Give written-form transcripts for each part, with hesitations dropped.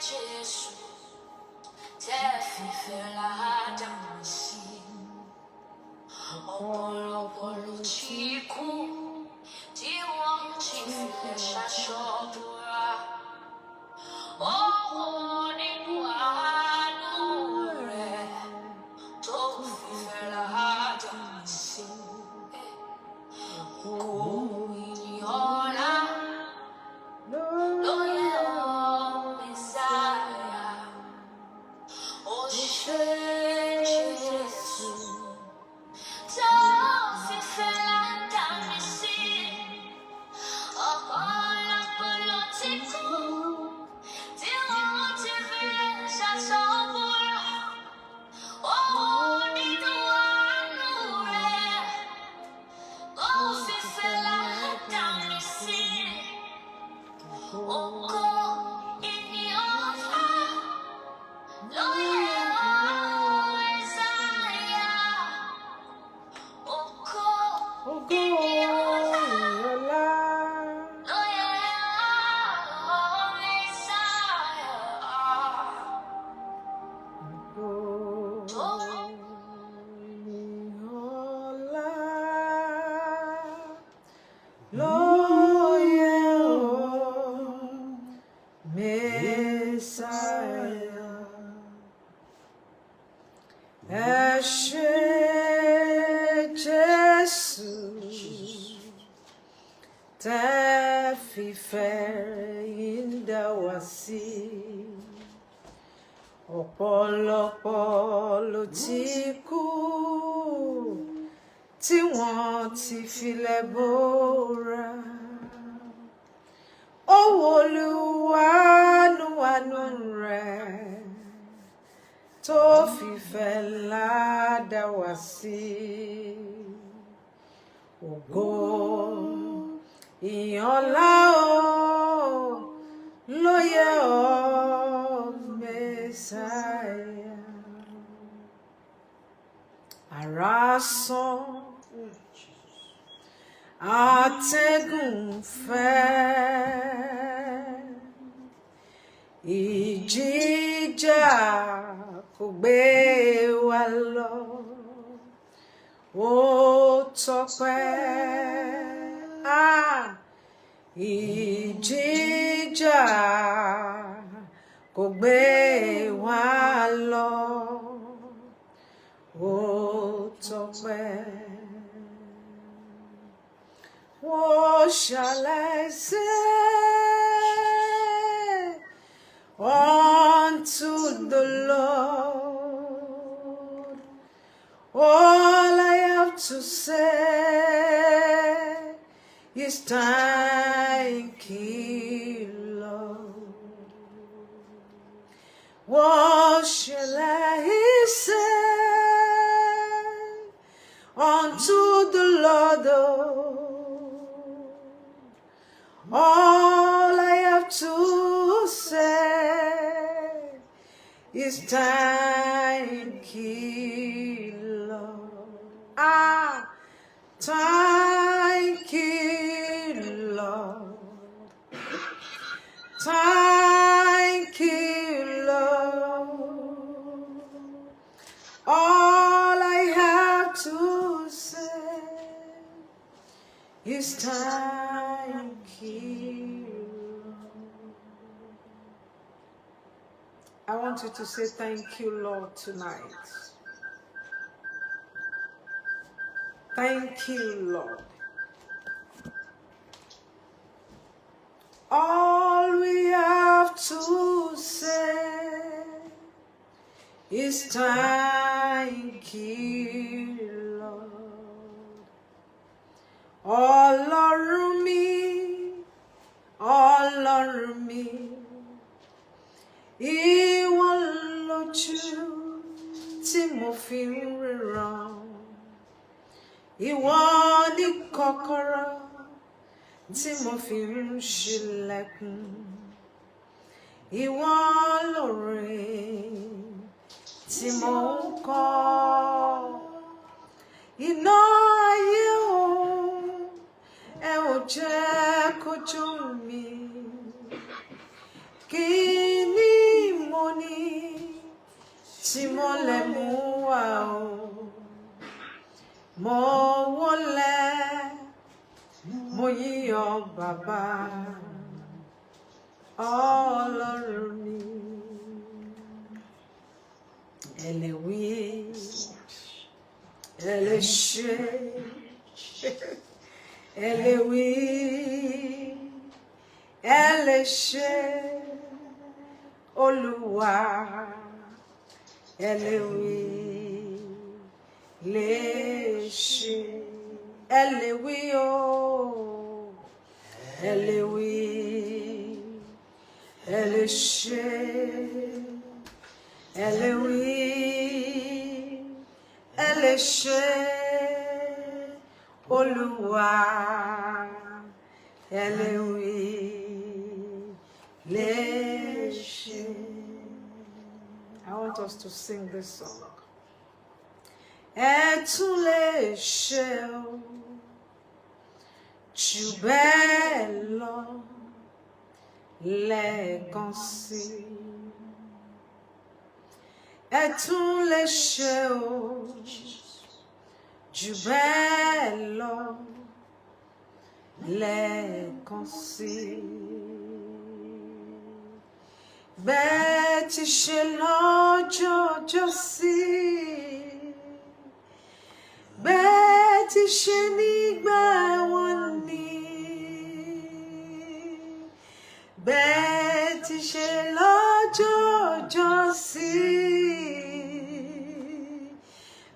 Jésus, t'es fait la danse. Ọ̀pọ̀lọpọ̀ tí kú, tí wọ́n ti fi ṣaṣọ́bùrà. Ọ̀wọ́ nínú àánú rẹ̀ tó fi fẹ́ la danse. Kò yìn ọ̀la lóye ọ̀ Mèsáyà. Ó ṣe Jésù. Ọ̀pọ̀lọpọ̀ ló ti kú tí wọ́n ti filẹ̀ bóra. Ó wo Olúwa nú rẹ̀ tó fìfẹ́ ńlá dá wa sí. Ògo ìyìn ọlá ló yẹ ọ́ Mèsáyà. Àrá sán, atẹ́gùn fẹ́, ìjì jà kò gbé wa lọ. Ó tọ́pẹ́, ìjì jà kò gbé wa lọ. Ó tọ́pẹ́. What shall I say unto the Lord? All I have to say is thank you, Lord. What shall I say unto the Lord? All I have to say is thank you, Lord. Thank you, Lord. Thank you, Lord. All I have to say is thank you. I want you to say thank you, Lord, tonight. Thank you, Lord. All we have to say is thank you, Lord. Ọlọ́run mi, ìwọ lójú tí mo fi ń ríran. Ìwọ ni kọ́kọ́rọ́ tí mo fi ń ṣílẹ̀kùn. Ìwọ lórin tí mo ń kọ. Iná ayé o, ẹ ò jẹ́ kó jó mi. Kí ni tí mo lè mú wá o. Mo wólẹ̀, mo yíyọ̀ bàbá Ọlọ́run mi. Ẹ lè wí, ẹ lè ṣe, ẹ lè wí, ẹ lè ṣe, Olúwa. Ẹ lè wí, lè ṣe, ẹ lè wí o, ẹ lè wí, ẹ lè ṣe, ẹ lè wí, ẹ lè ṣe, Olúwa. Ẹ lè wí, lè ṣe. I want us to sing this song. Ẹ tún lè ṣe o, jù bẹ́ẹ̀ lọ, lẹ́ẹ̀kan sí. Ẹ tún lè ṣe o, jù bẹ́ẹ̀ lọ, lẹ́ẹ̀kan sí. Bẹ́ẹ̀ ti ṣe lọ́jọ́jọ́sí, bẹ́ẹ̀ ti ṣe nígbà wọn ni, bẹ́ẹ̀ ti ṣe lọ́jọ́jọ́sí,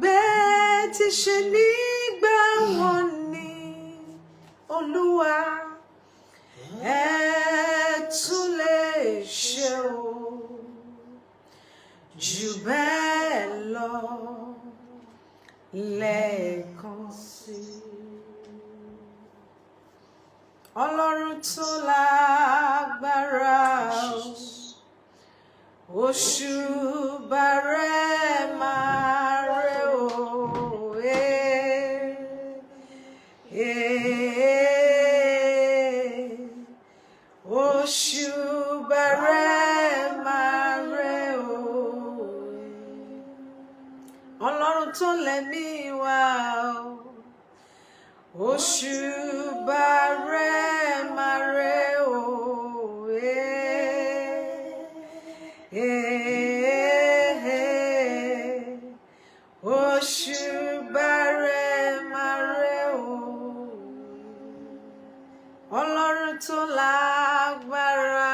bẹ́ẹ̀ ti ṣe nígbà wọn ni, Olúwa. Ẹ tún lè ṣe o, jù bẹ́ẹ̀ lọ, lẹ́ẹ̀kan sí. Ọlọ́run tó lágbára o, òṣùbà rẹ̀ máa rẹ̀ o. Òṣùbà rẹ̀ máa rẹ̀ o. Ọlọ́run tó lẹ̀mí wa o, òṣùbà rẹ̀ máa rẹ̀ o. Òṣùbà rẹ̀ máa rẹ̀ o. Ọlọ́run tó lágbára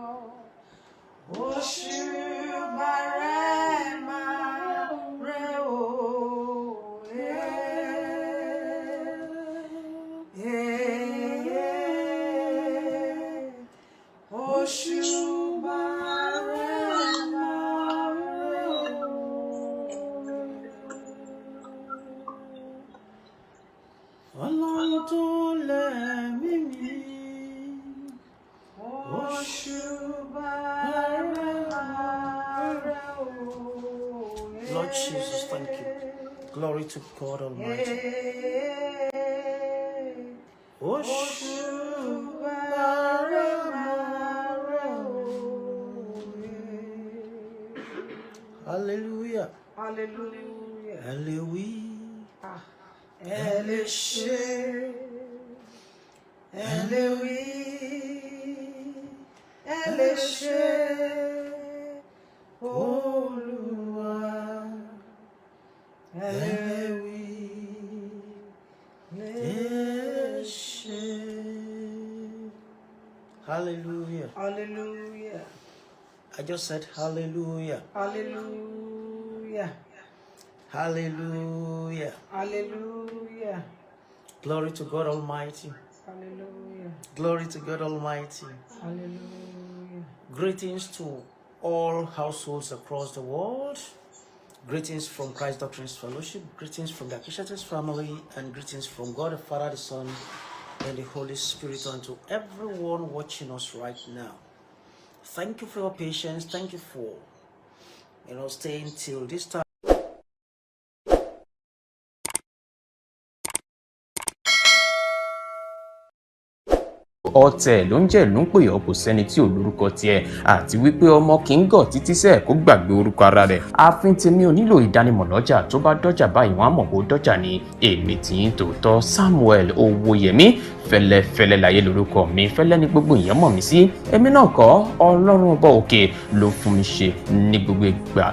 o, òṣùbà rẹ̀ máa rẹ̀ o. Òṣùbà rẹ̀ máa rẹ̀ o. Ọlọ́run tó lẹ̀mí mi, òṣùbà rẹ̀ máa rẹ̀ o. Lord Jesus, thank you. Glory to God Almighty. Òṣùbà rẹ̀ máa rẹ̀ o. Hallelujah. Hallelujah. Hallelujah. Ẹ lè ṣe, ẹ lè wí, ẹ lè ṣe, Olúwa. Ẹ lè wí, lè ṣe. Hallelujah. Hallelujah. I just said hallelujah. Hallelujah. Hallelujah. Hallelujah. Glory to God Almighty. Hallelujah. Glory to God Almighty. Hallelujah. Greetings to all households across the world. Greetings from Christ Doctrines Fellowship. Greetings from the Akishates family. And greetings from God the Father, the Son, and the Holy Spirit unto everyone watching us right now. Thank you for your patience. Thank you for staying till this time. ọ̀tẹ̀ ló ń jẹ́ ìlú ń pè ọ́ kò sẹ́ni tí ò lórúkọ tiẹ̀ àti wípé ọmọ kì í gọ̀ títí sẹ́ẹ̀ kó gbàgbé orúkọ ara rẹ̀ ààfin tèmi ò nílò ìdánimọ̀ lọ́jà tó bá dọ́jà báyìí wọ́n á mọ̀ bó dọ́jà ni èmi tìyín tòótọ́ Samuel Owóyẹmí fẹ́lẹ́fẹ́lẹ́ láyé lórúkọ mi fẹ́lẹ́ ní gbogbo èèyàn mọ̀ mí sí èmi náà kọ́ Ọlọ́run ọba òkè ló fún mi ṣe ní gbogbo ìgbà.